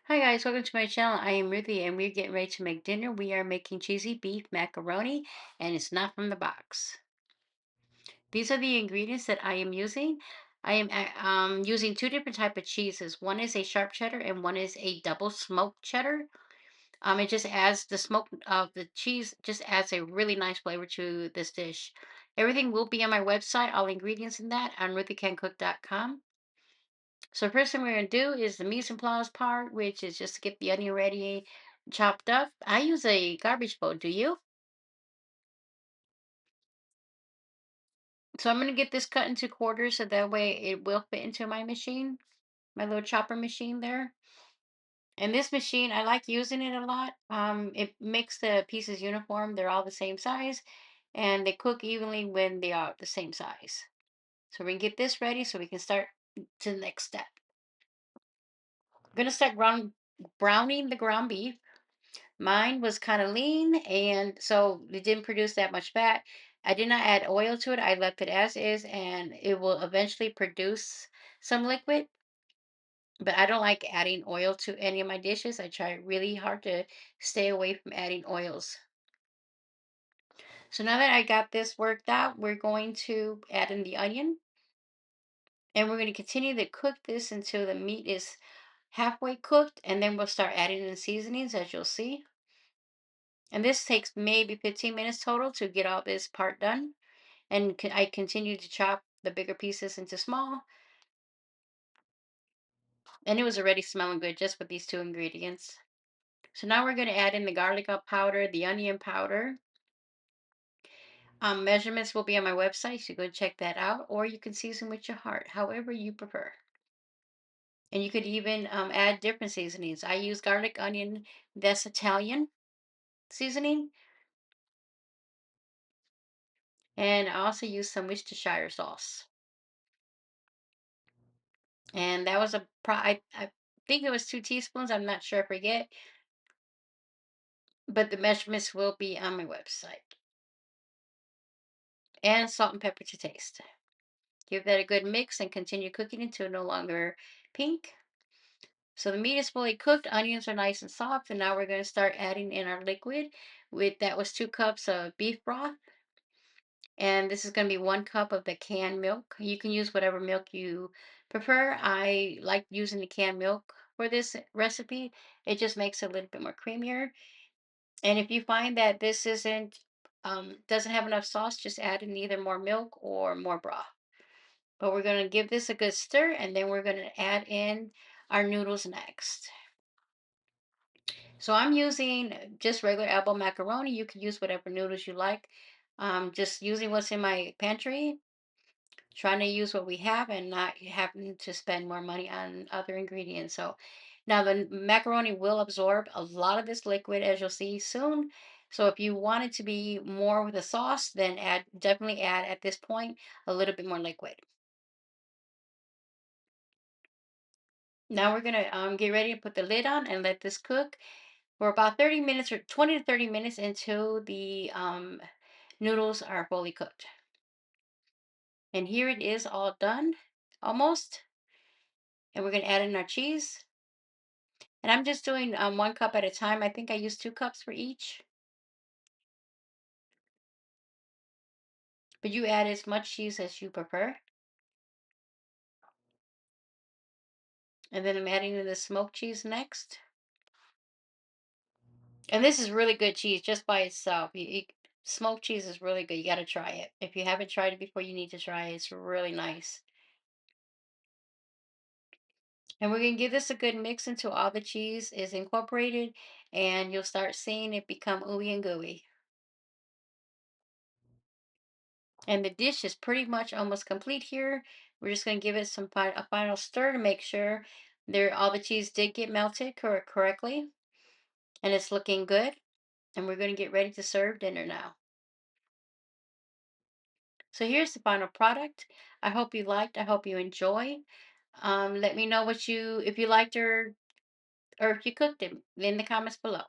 Hi guys, welcome to my channel. I am Ruthie and we're getting ready to make dinner. We are making cheesy beef macaroni and it's not from the box. These are the ingredients that I am using. I am using two different type of cheeses. One is a sharp cheddar and one is a double smoked cheddar. It just adds the smoke of the cheese, just adds a really nice flavor to this dish. Everything will be on my website, all ingredients in that on ruthiecancook.com. So first thing we're gonna do is the mise en place part, which is just to get the onion ready, chopped up. I use a garbage bowl. Do you? So I'm gonna get this cut into quarters so that way it will fit into my machine, my little chopper machine there. And this machine, I like using it a lot. It makes the pieces uniform. They're all the same size, and they cook evenly when they are the same size. So we can get this ready so we can start to the next step. I'm gonna start browning the ground beef. Mine was kind of lean, and so it didn't produce that much fat. I did not add oil to it. I left it as is, and it will eventually produce some liquid. But I don't like adding oil to any of my dishes. I try really hard to stay away from adding oils. So now that I got this worked out, we're going to add in the onion, and we're going to continue to cook this until the meat is halfway cooked, and then we'll start adding in seasonings, as you'll see. And this takes maybe 15 minutes total to get all this part done. And I continue to chop the bigger pieces into small. And it was already smelling good just with these two ingredients. So now we're going to add in the garlic powder, the onion powder. Measurements will be on my website, so go check that out. Or you can season with your heart, however you prefer. And you could even add different seasonings. I use garlic, onion, that's Italian seasoning. And I also use some Worcestershire sauce. And that was I think it was 2 teaspoons. I'm not sure, I forget. But the measurements will be on my website. And salt and pepper to taste. Give that a good mix and continue cooking until no longer pink. So the meat is fully cooked, onions are nice and soft, and now we're going to start adding in our liquid. With that was 2 cups of beef broth, and this is going to be 1 cup of the canned milk. You can use whatever milk you prefer. I like using the canned milk for this recipe. It just makes it a little bit more creamier. And if you find that this isn't doesn't have enough sauce, just add in either more milk or more broth. But we're going to give this a good stir, and then we're going to add in our noodles next. So I'm using just regular elbow macaroni. You can use whatever noodles you like. Just using what's in my pantry, trying to use what we have and not having to spend more money on other ingredients. So now the macaroni will absorb a lot of this liquid, as you'll see soon. So if you want it to be more with a sauce, then definitely add at this point a little bit more liquid. Now we're gonna get ready to put the lid on and let this cook for about 30 minutes or 20 to 30 minutes until the noodles are fully cooked. And here it is all done, almost. And we're gonna add in our cheese. And I'm just doing 1 cup at a time. I think I use 2 cups for each. But you add as much cheese as you prefer. And then I'm adding in the smoked cheese next. And this is really good cheese just by itself. Smoked cheese is really good. You got to try it. If you haven't tried it before, you need to try it. It's really nice. And we're going to give this a good mix until all the cheese is incorporated and you'll start seeing it become ooey and gooey. And the dish is pretty much almost complete here. We're just going to give it a final stir to make sure all the cheese did get melted correctly and it's looking good. And we're going to get ready to serve dinner now. So here's the final product. I hope you liked. I hope you enjoy. Let me know if you liked or if you cooked it in the comments below.